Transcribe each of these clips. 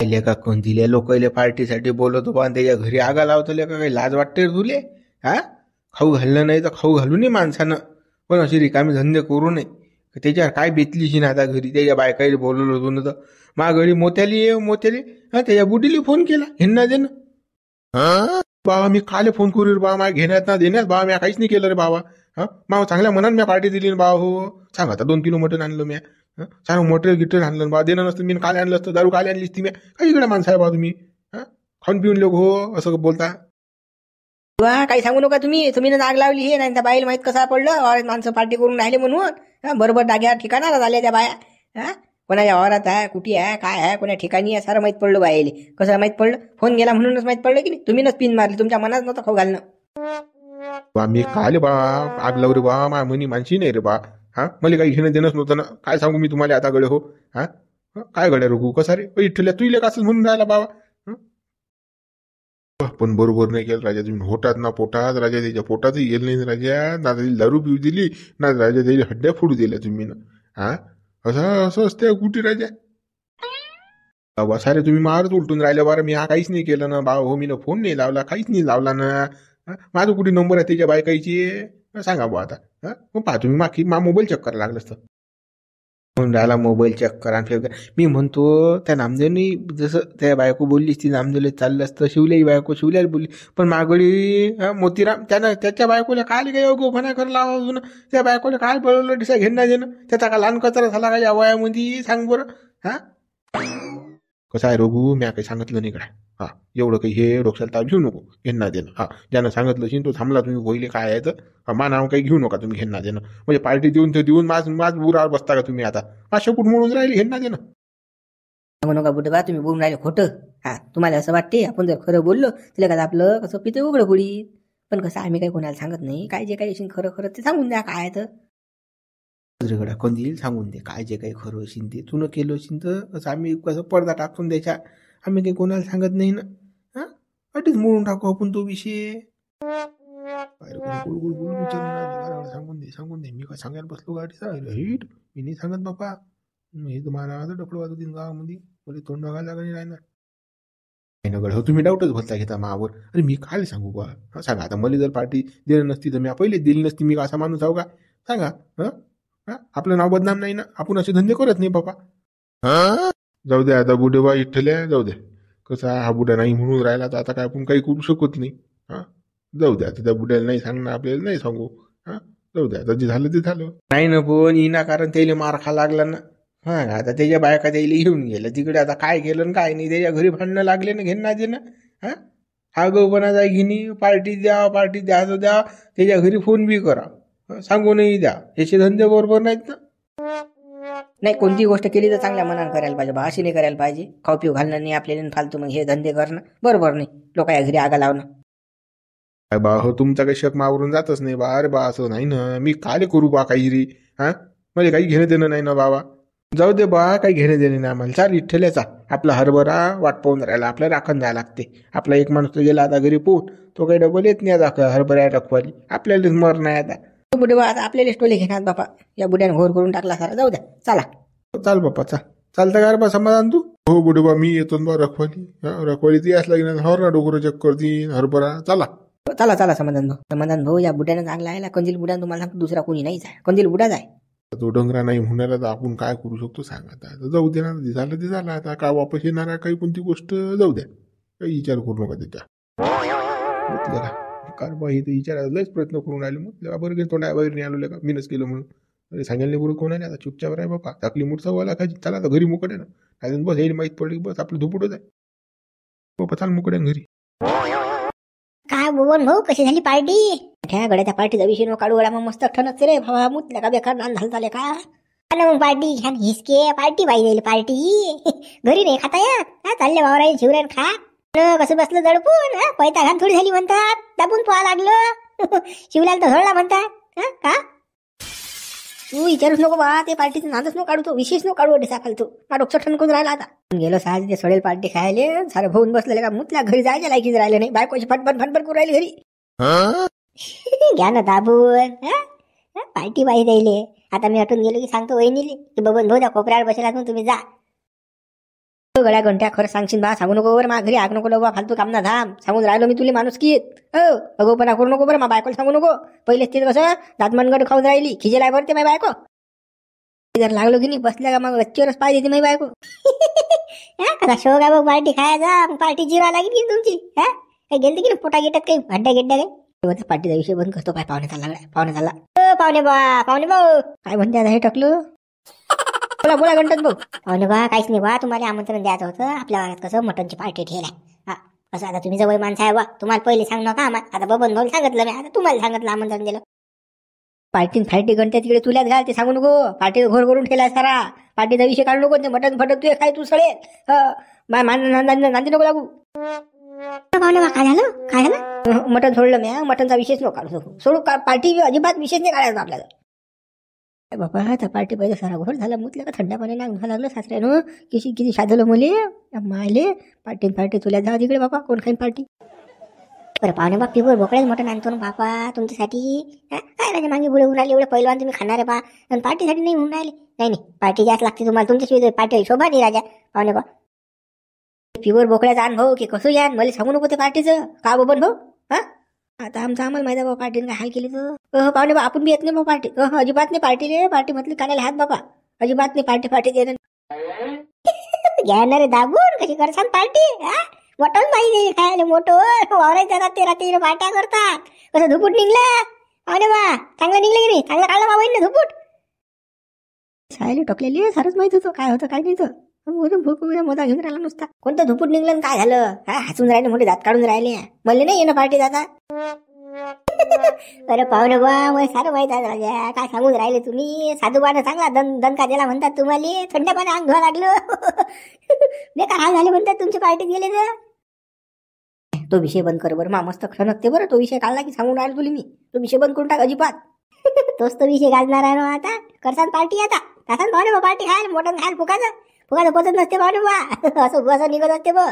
लेका कोणती लोकले पार्टीसाठी बोलवतो बा त्याच्या घरी आगा लावतो लेका काही लाज वाटते रे तुले? हा, खाऊ घालणं नाही तर खाऊ घालू नये माणसानं, पण अशी रिकामी धंदे करू नये. त्याच्यावर काय बेतलीशी ना आता घरी त्याच्या बायकाईला बोलवलं होतं ना तर मा घरी मोत्याली ये मोत्याली, हा त्याच्या बुडीली फोन केला हेना दे ना. बाबा मी काले फोन करू रे बाबा, माझ्या घेण्यात ना देण्यात बाबा मी काहीच नाही केलं रे बाबा. हा, मग चांगल्या मनात मी पार्टी दिली ना बाबा. हो सांग आता 2 किलो मटण आणलं मी, सांग मोटर गिटर आणलं बाबा. देणं नसतं मी काल आणलं असतं, दारू काल आणली असती मी. काही इकडे माणसं आहे बाबा तुम्ही, हा खाऊन पिऊन लोक हो असं बोलता. वा काही सांगू नका तुम्ही ना नाग लावली हे नाही त्या बाईला माहित कसा पडलं माणसं पार्टी करून राहिले म्हणून. बरोबर जाग्यावर ठिकाणाला झाल्या त्या बाया. हा, कोणाच्या वावरात आहे कुठे आहे काय आहे कोणा ठिकाणी आहे सारं माहित पडलं बाईले. कसं माहित पडलं? फोन गेला म्हणूनच माहित पडलं की नाही? तुम्हीच पिन मारली, तुमच्या मनात नव्हतं खाऊ घालणं. बा मी काले बा आग लाव रे बा, मा मनी माणशी नाही रे बा. हा, मला काही घेणं देणंच नव्हतं ना. काय सांगू मी तुम्हाला आता गडे हो. हा, काय गड्या रोगू कसा रे इठल्या तुला कसं म्हणून राहिला बाबा. पण बरोबर नाही केलं राजा तुम्ही. होतात ना पोटात राजा, त्याच्या पोटात येईल नाही राजा. ना त्याला दारू पिऊ दिली ना राजा, त्याला हड्ड्या फोडू दिल्या तुम्ही ना. हा, असं असं असते कुठे राजा. बाबा सारे तुम्ही मारत उलटून राहिले बरं. मी हा काहीच नाही केलं ना बाबा. हो मी ना फोन नाही लावला, काहीच नाही लावला ना. माझं कुठे नंबर आहे त्याच्या बायकाईची सांगा बा आता. मग पहा तुम्ही माखी मोबाईल चेक करायला लागलं असतं. म्हणून राहिला मोबाईल चेक करा. मी म्हणतो त्या नामदेवनी जसं त्या बायको बोललीस ती नामदेवला चाललं असतं, शिवल्याही बायको शिवल्याला बोलली. पण मागडी मोतीराम त्यानं त्याच्या बायकोला काय काही अगोपणा करला अजून. त्या बायकोला काय बोलवलं दिसा घेणं देणं. त्याचा का लहान कचरा झाला का या वयामध्ये सांग बरं. हा, कसं आहे रोगू मी काही सांगितलं नाही काय. हा, एवढं काही हे डोक्याला ताप घेऊ नको. घेणं देणं हा ज्यानं सांगितलं असेल तो थांबला तुम्ही पहिले काय आहे तर मा नाव काही घेऊ नका तुम्ही. घेणं देणं म्हणजे पार्टी देऊन ते देऊन माझ बुरावर बसता का तुम्ही आता. 500 फूट म्हणून राहिले घेणं देणं. सांगू नका बुडबा तुम्ही बोलून राहिले खोटं. हा, तुम्हाला असं वाटते आपण जर खरं बोललो तिला का आपलं कसं पिते उघडं पुढी. पण कसं आम्ही काही कोणाला सांगत नाही. काय जे काही खरं खरं ते सांगून द्या काय तर. गड्या कोण सांगून दे काय जे काही खरं असेल ते. तू न केलं असेल तर कसं आम्ही कसं पडदा टाकून द्यायचा. आम्ही काही कोणाला सांगत नाही ना. हा, अटीच मोडून टाकू आपण तो विषय. सांगून दे मी काय सांगायला बसलो गाडीचा हिट. मी नाही सांगत बापा. हे तुम्हाला डफळ वाजवतील गावामध्ये. मला तोंड बघायला लागलं नाही राहणार. गड हो तुम्ही डाऊटच भरता घेता मावर. अरे मी काय सांगू बा. सांगा आता मला जर पार्टी दिली नसती तर मी पहिलेच दिली नसती. मी असा माणूस आहो का सांगा. आपलं नाव बदनाम नाही ना. आपण असे धंदे करत नाही बापा. जाऊ द्या आता बुडे बा इठ्ठल्या जाऊ द्या. कसा हा बुडा नाही म्हणून राहिला तर आता काय आपण काही करू शकत नाही. हा, जाऊ द्या आता त्या बुड्याला नाही सांगणार आपल्याला नाही सांगू. हा, जाऊ द्या आता जे झालं ते झालं. नाही ना पण इना कारण त्याला मार खा लागला ना. हा, आता त्याच्या बायका त्याला घेऊन गेलं तिकडे. आता काय केलं काय नाही त्याच्या घरी भांडणं लागले ना घेणं दे ना. हा गौपणा जाय घेणी पार्टी द्या असं द्या. त्याच्या घरी फोन बी करा, सांगूनही द्या. याचे धंदे बरोबर नाहीत ना. नाही कोणती गोष्ट केली तर चांगल्या मनानं करायला पाहिजे बा. अशी नाही करायला पाहिजे. खाऊ पिऊ घालणं नाही आपल्याला फालतू मग हे धंदे करणं बरोबर नाही. लोकांच्या घरी आगा लावणं. बा हो तुमचा काही शक मावरून जातच नाही बा. अरे बा असं नाही ना. मी काय करू बा काही रे. हा, म्हणजे काही घेणं देणं नाही ना बाबा. जाऊ दे बा काही घेणं देणं नाही आम्हाला. चाल इठ्ठल्याचा आपला हरभरा वाट पाहून राहिला. आपल्याला राखण जायला लागते. आपला एक माणूस तो गेला आता घरी पोहून. तो काही डबल येत नाही आता हरभरा टाकवाली. आपल्यालाच मर नाही आता. बुडे बा आता आपल्याला टोले घेणार बापा. या बुड्याने घोर करून टाकला सारा. जाऊ द्या चला. चाल बापा चाल. चालतं का रे बा समाधान तू. हो बुडे बा मी येतो बा रखवाली. रखवाली ती याच लागेल हर ना डोकर चक्कर ती हरभरा. चला चला समाधान भाऊ या बुड्याने चांगला आहे. कंदील बुड्या तुम्हाला सांगतो दुसरा कोणी नाहीच आहे. कंदील बुडा जाय. तो डोंगरा नाही म्हणायला तर आपण काय करू शकतो सांगा. आता जाऊ दे ना. झालं ते झालं. आता काय वापस येणार आहे काही कोणती गोष्ट जाऊ द्या. काही विचार करू नका त्याच्या. कार बा हे विचारायला लयच प्रयत्न करून राहिले. मग बरं तोंडा बाहेर नाही आलो का मीनच केलं म्हणून. अरे सांगायला बरोबर कोण आहे आता चुपचाप राय बापा. टाकली मूठ वाला खायची. चला आता घरी मुकड आहे ना. काय बस हे माहीत पडली बस आपलं धुपुटच आहे बापा. चाल मुकड आहे घरी. काय बोवन भाऊ कशी झाली पार्टी. त्या गड्याच्या पार्टीचा विषय नो काढू गड्या. मग मस्त ठणच रे भावा. मुतल्या का बेकार नान झालं का. मग पार्टी छान हिसके पार्टी पाहिजे पार्टी. घरी नाही खाता येत. चालले वावराई शिवरान खा. कसं बसलं जडपून. पैता घाण थोडी झाली म्हणतात. दाबून पोहा लागलं. शिवलाल तर झळला म्हणतात. का तू विचारूच नको बा. ते पार्टीचं नादच नको काढू. तो विशेष नको काढू असा खाल. तू डोकं ठणकून राहिला आता. गेलो सहज ते सडेल पार्टी खायले. सारं भाऊन बसलेलं का मुतल्या घरी जायच्या लायकीच राहिले नाही. बायकोची फटफट करून राहिली घरी. घ्या ना दाबून. पार्टी पाहिजे द्यायले. आता मी हटून गेलो की सांगतो वहिनीले की बबन भाऊ त्या कोपऱ्यावर बसेला तुम्ही जा. गड्या घंट्या खरं सांगशील बा, सांगू नको बरं मा घरी आग नको लावू बा, फालतू काम ना धाम सांगून राहिलो मी तुला माणूस की हो अगोपणा करू नको बरं, मा बायकोला सांगू नको. पहिलेच ते कसं दातमनगड खाऊन राहिली, खिजेलाय भरते माझी बायको. जर लागलो की नाही बसल्या का मग रच्चेवरच पाय देते माझी बायको. कसा शोक आहे बघ पार्टी खायचा, मग पार्टी जिरा लागेल की तुमची. काही गेलते की नाही पोटा गेटात काही हड्ड्या गिड्ड्या काही. पार्टीचा विषय बंद करतो, पाय पाहुणे चालला पाहुणे चालला. पाहुणे भाऊ काय म्हणते आता हे टाकलं. बोला बोला गणपत भाऊ. पाहुणे बा काहीच नाही बा, तुम्हाला आमंत्रण द्यायचं होतं. आपल्या घरात कसं मटनची पार्टी ठेवलाय. हा असं आता तुम्ही जवळ माणसं आहे बा, तुम्हाला पहिले सांग नका आम्हाला. आता बबन भाऊ सांगितलं मी, आता तुम्हाला सांगितलं आमंत्रण दिलं. पार्टीन फार्टी घंट्या तिकडे चुल्यात घाल, ते सांगू नको. पार्टी घोर करून ठेवलाय सारा. पार्टीचा विषय काढू नको, ते मटन फटक तू काय तू सळेल नांदी नको लागू. पाहुणे बा काय झालं काय झालं. मटन सोडलं मी, मटनचा विषयच नको काढू. सोडू पार्टी अजिबात विशेष नाही काढायचा आपल्याला. बाबा आता पार्टी पाहिजे सारा घोर झाला, मुतल्या का थंड पाणी नाक लागलं सासऱ्यानं. किती साधलं मुले मायले. पार्टी तुला जा तिकडे बाबा, कोण खाईन पार्टी. बरं पाहुणे बा पिवर बोकड्याच मटण आणतो ना बापा तुमच्यासाठी. काय माझ्या मागे बुडे उन्हाळले एवढे पहिलवान तुम्ही खाणार आहे बा, आणि पार्टीसाठी नाही होऊन राहिले. नाही पार्टी जास्त लागते तुम्हाला, तुमच्याशिवाय पार्टी शोभा नाही राजा. पाहुणे बा प्युअर बोकड्याचा आण भाऊ की कसं या, मला सांगू नको ते पार्टीचं का बबन भाऊ. हा आता आम्हाला माहिती आहे बाबा पार्टीने काय हाल केली तर. पाहुणे बा आपण बी येत नाही मग पार्टी. अजिबात नाही पार्टी रे. पार्टी म्हटली कानाला हात बाबा, अजिबात नाही पार्टी देणं. घ्या रे दाबून कशी करसान पार्टी. मटण पाहिजे खायला मोठं वावरायचं जातात ते रात्री पार्ट्या करतात. कसं धुपूट निघलं पाहुणे बा, चांगलं निघलं की नाही, चांगलं काढलं बाबा ना धुपूट. सायले टोकलेली सारच माहित होतं काय होतं काय नाही तर. भूक मोदा घेऊन राहिला नुसता. कोणतं धुपूट निघलं काय झालं. हसून राहिले मोठे दात काढून राहिले. मला नाही येणं पार्टी जाता. अरे पाहुणे बा मला सारं माहित आहे राजा, काय सांगून राहिले तुम्ही. साधूबानं चांगला दणका दिला म्हणतात तुम्हाला. थंड पाणी अंग धुवा लागलं. बेकार हाल झाले म्हणतात तुमच्या पार्टीत गेले तर. तो विषय बंद कर बरं मा, मस्त खणकते बरं. तो विषय काढला की सांगून राहिलो तुला मी. तो विषय बंद करून टाक अजिबात. तोच तो विषय गाजणार आहे ना आता. करसान पार्टी आता तासान पाहुणे बा पार्टी खायला मोठं खायला फुकाचं पोचत नसते पाहुणे बा. असं निघत असते बघ.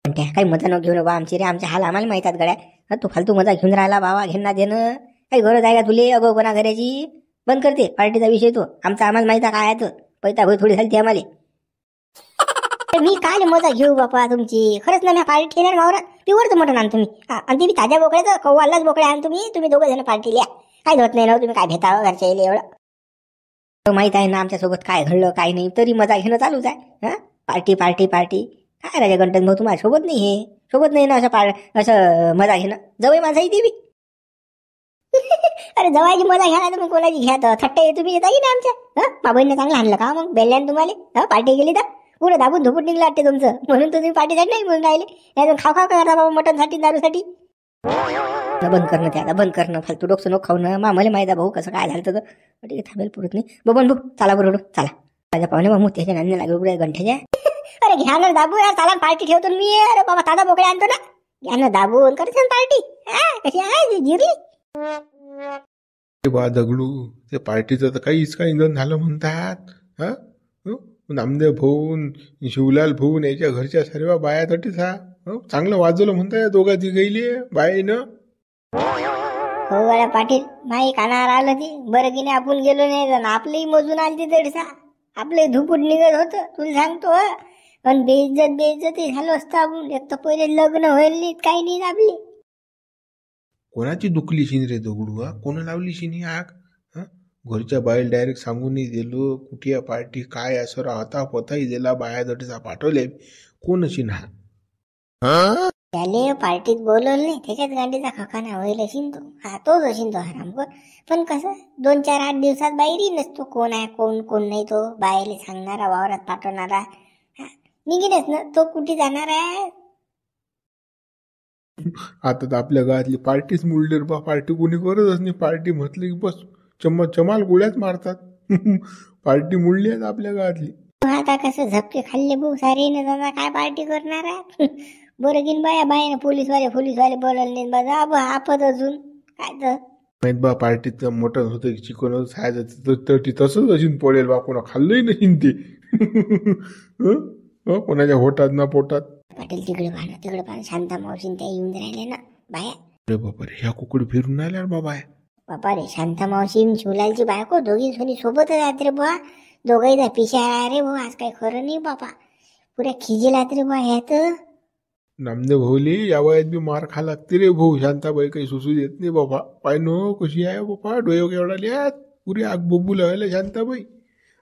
काही मजा न घेऊन बा आमची रे, आमच्या हाल आम्हाला माहितात गड्या. तू फालतू मजा घेऊन राहिला बाबा, घेणं देणं काही गरज आहे का तुले. अगो कोणा घराची बंद करते पार्टीचा विषय. तो आमचा आम्हाला माहिती आहे काय आहे. तर पैता होई थोडी झाली आम्हाला. मी काय मजा घेऊ बापा तुमची. खरंच ना मी पार्टी ठेवणार वावरात प्युअरचं मटण आण तुम्ही. आणि ते ताज्या बोकड्याचं कव्वालाच बोकड्या आण तुम्ही दोघं जण पार्टी लिहा. काय होत नाही ना तुम्ही काय भेटावं घरच्या येईल एवढं. माहित आहे ना आमच्यासोबत काय घडलं काय नाही, तरी मजा घेणं चालूच आहे. पार्टी काय राजा गणपत भाऊ तुम्हाला सोबत नाही हे. सोबत नाही ना असं मजा घेणं. जवळ माझा ती बी. अरे जवायची मजा घ्या ना मग कोणाची घ्या तर. थट्टे तुम्ही येता की ना आमच्या. बाबांना चांगलं आणलं का मग बेल्यान तुम्हाला. पार्टी गेली तर पुढे दाबून धुपूट निघलं वाटते तुमचं, म्हणून तुम्ही पार्टीसाठी नाही म्हणून राहिले. नाही खाऊ करता बाबा मटनसाठी दारूसाठी. बंद करणं त्याला बंद करणं, फालतू डोकं नको खाऊन. मामाला माहिती आहे भाऊ कसं काय झालं तर. ठीक आहे थांबेल पुरत नाही. बबन भाऊ चला बरोबर चला. माझ्या पाहुणे मग त्याच्या नांदी लागले पुढे घंट्याच्या. अरे घ्या ना दाबू यार, चाला पार्टी ठेवतो मी. अरे बाबा ताजा बोकडे आणतो ना, घ्या ना दाबून करते पार्टी. कशी आहे जिरली बा दगडू. ते पार्टीचं तर काहीच काही इंधन झालं म्हणतात. हा नामदेव भाऊन शिवलाल भाऊन याच्या घरच्या सर्व बायासाठीच हा चांगलं वाजवलं म्हणताय दोघा तिघैले बाईनं. हो गड्या पाटील माई कानावर आलं ती. बरं की नाही आपण गेलो नाही, आपलंही मोजून आली दडसा. आपले धुपूट निघत होतं तुला सांगतो. पण बेइज्जती झालो असतं आपण. एक तर पहिले लग्न होईल नाही काही नाही आपली. कोणाची दुखली शिन रे दगडू. कोण लावली शिनी आग. घरच्या बाईल डायरेक्ट सांगून दिलो कुठे पार्टी काय असं राहता पताही दिला बाया जटीचा पाठवले. कोण शिन हा त्याले पार्टीत बोलवलं नाही, त्याच्यात गांडीचा खकाना होईल असेल तो. तोच असेल तो हरामखोर. पण कसं 2-4-8 दिवसात बाहेरही नसतो. कोण आहे कोण नाही तो. बाहेरले सांगणारा वावरात पाठवणारा निघेनच ना तो. कुठे जाणार आहे. आता तर आपल्या गावातली पार्टीच मुळली बा. पार्टी कोणी करतच नाही. पार्टी म्हटली की बस चमाल गोळ्याच मारतात. पार्टी मुळली आहे आपल्या गावातली. आता कसं झपके खाल्ले भाऊ सारे न दादा काय पार्टी करणार आहे. बरं घेईन बाया पोलीसवाले बोलवले बा आपत अजून काय तर माहित बा. पार्टीत मटण होतं चिकन होतं खायचं तसंच असून पडेल बा. कोणा खाल्लंही नाही ते. कोणाच्या होटात ना पोटात. पाटील तिकडे पाहणं शांता मावशीन त्या येऊन राहिले ना बाया. अरे बापा रे ह्या कुकडी फिरून राहिल्या बाबा. बापा रे शांता मावशी शिवलालची बायको दोघी सोनी सोबतच आहेत रे बुवा. दोघही पिशा रे भाऊ. आज काही खरं नाही बापा. पुऱ्या खिजेला तरी बा ह्यात. नामदेव भाऊले या वयात बी मार खा लागते रे भाऊ. शांताबाई काही सुसू देत नाही बाबा. पाय नो कशी आहे बाबा, डोळे केवढा लिहात पुरी आग बोबू लावायला शांताबाई.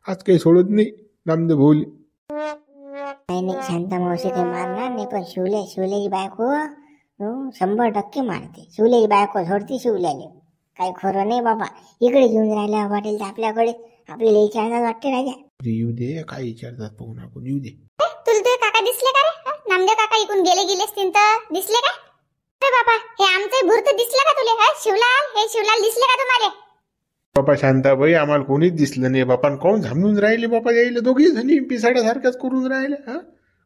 आज काही सोडत नाही नामदेव भाऊले. नाही नाही, शांता मावशी काही मारणार नाही, पण शिवल्याची बायको 100% मारते. शिवल्याची बायको सोडते शिवल्याले. काही खरं नाही बाबा. इकडे घेऊन राहिला वाटेल तर आपल्याकडे आपल्याला विचारतात वाटते राजा. येऊ दे, काय विचारतात पाहून आपण, येऊ दे. तुला ते काका दिसले का रे? नामदेव काका इकून गेले असतील तर दिसले का? अरे बाबा, हे आमचं भूर्त दिसलं का तुले? शिवलाल दिसले का तुम्हाला? बापा शांताबाई, आम्हाला कोणीच दिसलं नाही बापा. कोण थांबून राहिले बापा? यायला दोघी जणी पिसाड्यासारख्याच करून राहिले.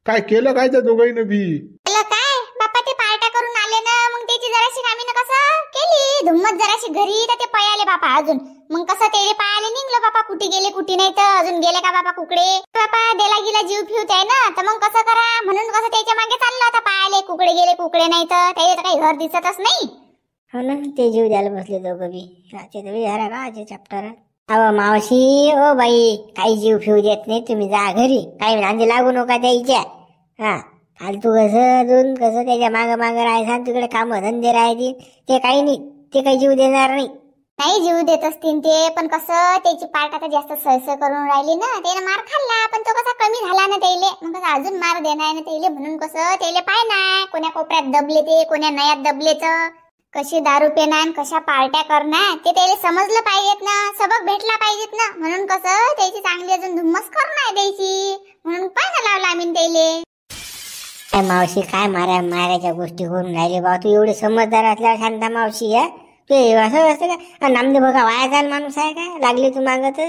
काय केलं काय त्या दोघांना बी? काय बापा, ते पार्ट्या करून आले ना, मग त्याची जराशी आम्ही कसं केली धुम्मत जराशी घरी, तर ते पळाले बापा अजून. मग कसं ते पायाले निघलं बापा, कुठे गेले कुठे नाही, तर अजून गेले का बापा कुकडे? बापा देला गेला जीव फिवत आहे ना, तर मग कसं करा म्हणून कसं त्याच्या मागे चाललं आता पायाले, कुकडे गेले कुकडे नाही, तर त्याला तर काही घर दिसतच नाही. हो ना, ते जीव द्यायला बसले दोघं बी. घरा का चॅप्टर. अहो मावशी, ओ बाई, काही जीव फिव देत नाही, तुम्ही जा घरी. काही नांदी लागू नका द्यायच्या. फालतू कसं त्याच्या मागं राहायचं, तिकडे काम धंदे राहतील, ते काही नाही, ते काही जीव देणार नाही. नाही जीव देत असतील ते, पण कसं त्याची पार्ट आता जास्त सळसळ करून राहिली ना, त्याने मार खाल्ला, पण तो कसा कमी झाला ना त्याले, मग कसं अजून मार देणार ना त्याले, म्हणून कसं त्याले पाय ना कोण्या कोपऱ्यात दबले, ते कोण्या नयात दबले, तर कशी दारू पेणार, कशा पार्ट्या करणार, ते त्याला समजलं पाहिजेत ना, सबक भेटला पाहिजेत ना, म्हणून कसं त्याची चांगली अजून धुम्मस करणार द्यायची, म्हणून पाय ना लावला आम्ही त्याले. काय मावशी, काय मारायच्या गोष्टी करून राहिले बा तू? एवढे समजदार असल्यावर शांता मावशी, ते असं असतं का? नामदेव बघा वायाचा माणूस आहे का? लागले तू मागत.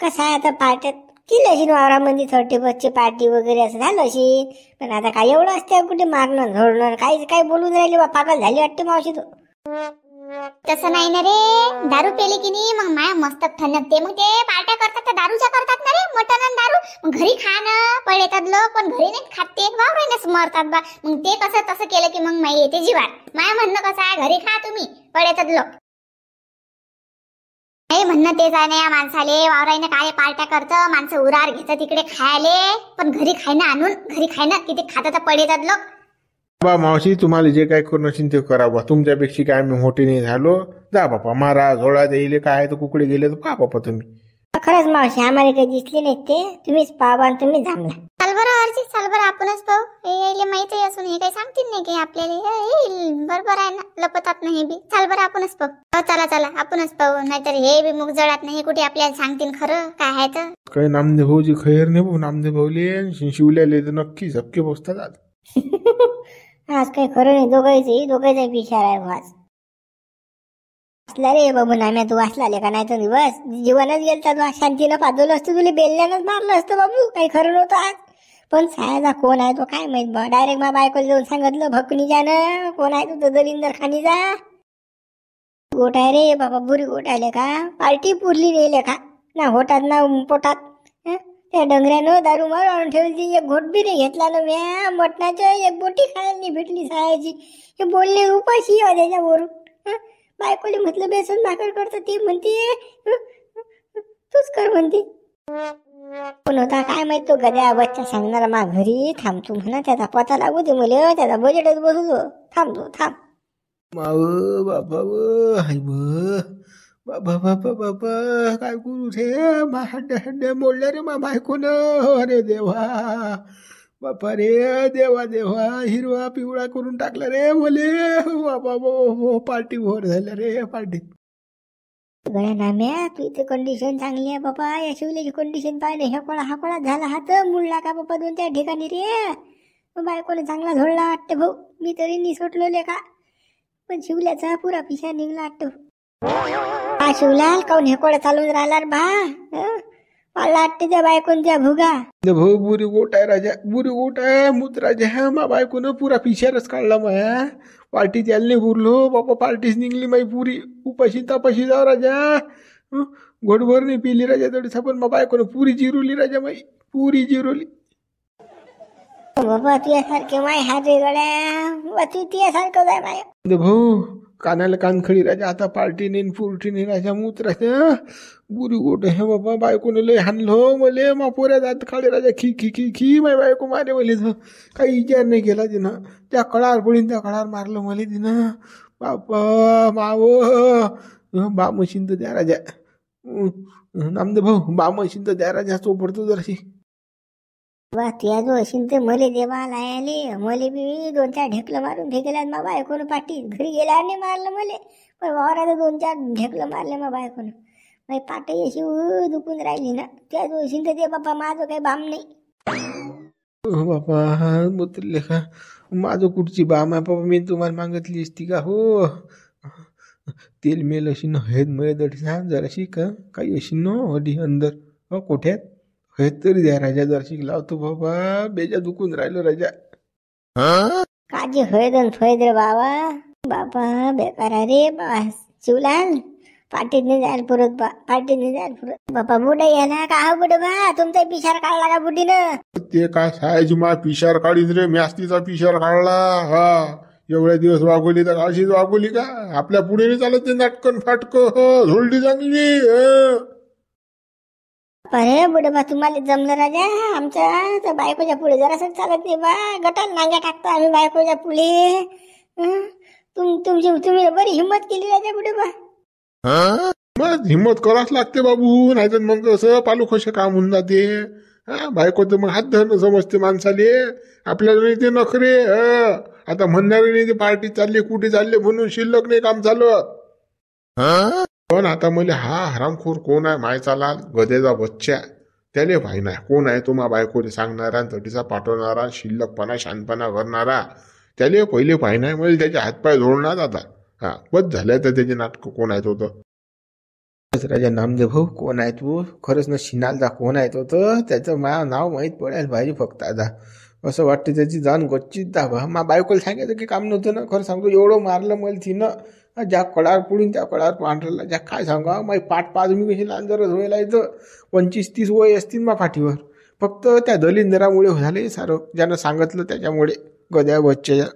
कसं आहे आता पार्ट्यात केली अशी वावरामध्ये 30 पार्टी वगैरे असं झालं अशी, पण आता काय एवढं असते कुठे मारणं झोडणं, काय बोलून राहिले बा? पागल झाली वाटते मावशी तू. तसं नाही ना रे, दारू पेली की नाही मग माया मस्त ठणकते, मग ते पार्ट्या करतात तर दारूच्या करतात ना रे, मटण आणि दारू. मग घरी खाणं पळतात लोक, पण घरी नाही खात ते, वावरानेच मरतात बा. मग ते कसं तसं केलं की मग माई येते जीवार. माया म्हणणं कसं आहे, घरी खा तुम्ही, पळतात लोक. नाही म्हणणं तेच आहे ना, या माणसाले वावराने काय पार्ट्या करतं, माणसं उरार घेतं तिकडे खायले, पण घरी खायनं आणून घरी खायनं किती खातं तर पळतात लोक. बा मावशी, तुम्हाला जे काय करून असेल ते करा बा. तुमच्यापेक्षा काय आम्ही मोठे नाही झालो. जा बापा, मारा झोळा द्यायले, काय तर कुकडे गेले तर पहा बापा तुम्ही. खरंच मावशी, आम्हाला काही दिसले नाहीत ते, तुम्हीच पाहा आणि तुम्ही थांबला. चाल बरं अर्जी, चाल बरं आपणच पाहू. हे माहिती असून हे काही सांगतील नाही की आपल्याला, येईल बरोबर आहे ना, लपतात नाही बी. चाल बरं आपणच पाहू. चला आपणच पाहू, नाहीतर हे बी मुख जळत नाही, कुठे आपल्याला सांगतील खरं काय आहे तर. काही नामदेव भाऊची खैर नाही भाऊ. नामदेव भाऊले शिवल्याले तर नक्की झपके बसतात आज. आज काही खरं नाही, दोघांचा विचार आहे वाच. असला रे बाबू नाम्या, तू वाचला का नाही तर दिवस जीवनच गेलता. तू शांतीनं पाजवलं असतं, तुला बेलण्यानंच मारलं असतं बाबू. काही खरं नव्हतं आज. पण सायाचा कोण आहे तो काय माहित बा. डायरेक्ट मा बायकोला जाऊन सांगितलं भकनीच्यानं, कोण आहे तो दलिंदर खानीचा गोट आहे रे बाबा. बुरी गोट आले का, पार्टी पुरली नेले का ना, होटात ना पोटात. त्या डंगऱ्यानं दारू मारून ठेवली, एक घोट बी नाही घेतला ना म्या. मटणाच्या एक बोटी खायला नाही भेटली सायाची. हे बोलले उपाशी त्याच्यावरून. बायकोले म्हटलं बेसन भाकर करतं, ती म्हणते तूच कर म्हणते. पण होता काय माहित तो गद्या बच्चा सांगणारा मा घरी थांबतो म्हणा, त्याचा पता लागू दे मला, त्याचा बजेटच बसू थांब. माव बाबा हाय बाबा काय करू रे, मा हड्ड्या मोडल्या रे मा बायकोन. अरे देवा बापा रे, देवा हिरवा पिवळा करून टाकला रे मले बाबा. पार्टी भोर झाल्या रे पार्टी. गळ्या नाम्या, तू इथे कंडिशन चांगली आहे बाबा. या शिवल्याची कंडिशन पाहिजे, हा कोळा झाला हात मुडला का बाबा 2-4 ठिकाणी रे. बायकोने चांगला झोडला वाटतं भाऊ. मी तरी निसटलो का, पण शिवल्याचा पुरा पिशा निघला वाटतं. हा शिवलाल काऊन हेकोळा चालून राहिला बा? मला वाटते त्या बायकोनच्या भुगा. भाऊ बुरी गोट आहे राजा, बुरी गोट आहे मुत राजा. मा बायकोनं पुरा पिशारच काढला माया. पार्टी त्याला उरलो बापा, पार्टीच निघली माई पुरी. उपाशी तापाशी जाऊ राजा. घोटभर नाही पिली राजा तडी, पण मा बायकोनं पुरी जिरवली राजा, माई पुरी जिरवली. बाबा तुझ्यासारखे माय हात रे गड्या, तू तुझ्यासारखं जाय माया. भाऊ कानाला कानखडी राजा आता पार्टी नेन फुरटी नाही राजा मूत राजा बुरी गोट हे बाबा बायकोने लय हाणलं मले मा पोऱ्या जात खाडे राजा खी खी खी खी माय बायको मारे मले काही विचार नाही केला तिनं त्या कळार पडीन त्या कळार मारलं मले तिनं बापा माव बा मशीन तर द्या राजा नामदेव भाऊ बा मशीन तर द्या राजा चोपडतो जराशी वा त्या जो असेल ते मले देवा लायाले मले बी 2-4 ढेकलं मारून फेकल्यात मा बायकोनं पाठी घरी गेल्यावर नाही मारलं मले पण वावरात 2-4 ढेकलं मारले मा बायकोनं माझी पाठही अशी दुखून राहिली ना त्या जो असेल ते बापा माझं काही बाम नाही बापा मुतले का माझं कुठची बाम आहे बाबा मी तुम्हाला मागितली असती का हो तेल मेल अशी न हेद मयद जराशी का काही अशी न अडी अंदर हो कोठ्यात हे तरी द्या राजा जराशी लावतो बाबा बेजा दुखून राहिलो राजा काजी होयदन होयद रे बाबा बेकार रे बा शिवलाल पार्टीत नाही जायला पुरत बा पार्टीत नाही जायला पुरत बापा बुडा याला का हा बुड बा तुमचा पिशार काढला का बुडीनं ते काय सायज मा पिशार काढीन रे मॅस्तीचा पिशार काढला हा एवढ्या दिवस वागवली तर अशीच वागवली का आपल्या पुढे नाही चालत ते नाटकन फाटकं झोलडी चांगली अरे बुडबा तुम्हाला जमलं राजा आमच्या बायकोच्या पुढे जरासं चालत नाही बा गटाला नांग्या टाकतो आम्ही बायकोच्या पुढे तुम्ही बरी हिंमत केली राजा बुडबा मग हिंमत करावंच लागते बाबू नाहीतर मग कसं पालू खोशे काम होऊन जाते बायको तर मग हात धरणं समजते माणसाले आपल्याला नाही ते नखरे आता म्हणणारे नाही ते पार्टी चालली कुठे चालले म्हणून शिल्लक नाही काम चालत पण आता मला हा हरामखोर कोण आहे मायचा लाल गधेचा बच्चा त्याले भाई नाही कोण आहे तो मा बायकोले सांगणारा तटीचा पाठवणारा शिल्लकपणा शानपणा करणारा त्याले पहिले पाहि नाही म्हणजे त्याचे हातपाय जोडणार आता बस झालं तर त्याचे नाटक कोण आहे तो राजा नामदेव भाऊ कोण आहे तू खरंच ना शिनालचा कोण आहे तो त्याचं नाव माहीत पडायला पाहिजे फक्त आता असं वाटतं त्याची जाण गच्चीत दाबा मा बायकोला सांगायचं की काम नव्हतं ना खरं सांगतो एवढं मारलं मला तिनं ज्या कडार पुढीन त्या कडार पांढरला ज्या काय सांगा माझी पाठ पाच मी कशी लहान जरच व्हायला येतं 25-30 वय असतील मा पाठीवर फक्त त्या दलिंदरामुळे झाले सारं ज्यानं सांगितलं त्याच्यामुळे गद्या बच्च्या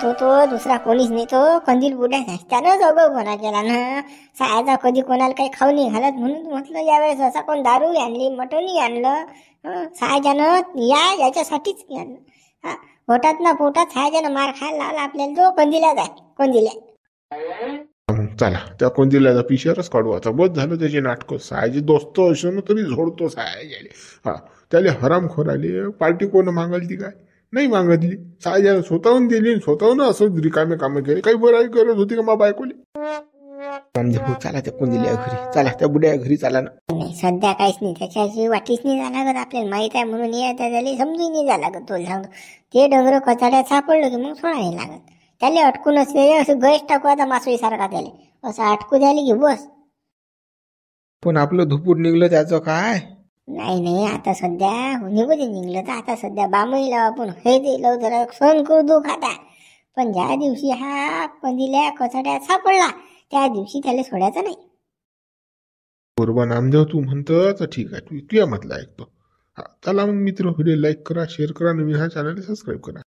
तो दुसरा कोणीच नाही तो कंदील बुड्या त्यानंच अगं कोणा केला ना सायाचा कधी कोणाला काही खाऊ नाही घालत म्हणून म्हटलं यावेळेस असा कोण दारू आणली मटणही आणलं सायाच्यानं याच्यासाठीच आणलं पोटात ना पोटात सायाच्यानं मार खायला लावला आपल्याला तो कंदिला जाय कंदिल्या चला त्या कोंदिल्याचा पिशरच काढू आता बस झालं त्याचे नाटक सायाचे दोस्त असं ना तरी झोडतो साया गेले त्याला हरामखोर आले पार्टी कोण मागली काय नाही मागितली सायजानं स्वतःहून दिली स्वतःहून असं रिकामे कामं केले काही बरं करत होती का मा बायकोले चला त्या कोंदिल्या घरी चला त्या बुड्या घरी चला ना नाही सध्या काहीच नाही त्याच्याशी वाटीच नाही झाला लागत आपल्याला माहित आहे म्हणून त्याला समजून नाही झाला लागत तो सांगतो ते डोंगर कचाड्यात सापडलं की मग सोडा नाही लागत त्याला अटकून असले असं गैस टाकू आता मासळी सारखा त्याला असं अटकू झाली की बस पण आपलं धुपूर निघलं त्याचं काय नाही आता सध्या निघू दे निघलं तर आता सध्या बामही लाव आपण हे दिलं जरा सण करू दू खाता पण ज्या दिवशी हा कंदिल्या कचाड्यात सापडला त्या दिवशी त्याला सोडायचं नाही बरोबर नामदेव तू म्हणतं तर ठीक आहे तू तुझ्या म्हटलं ऐकतो चला मग मित्र व्हिडिओ लाईक करा शेअर करा नवीन हा चॅनल सबस्क्राईब करा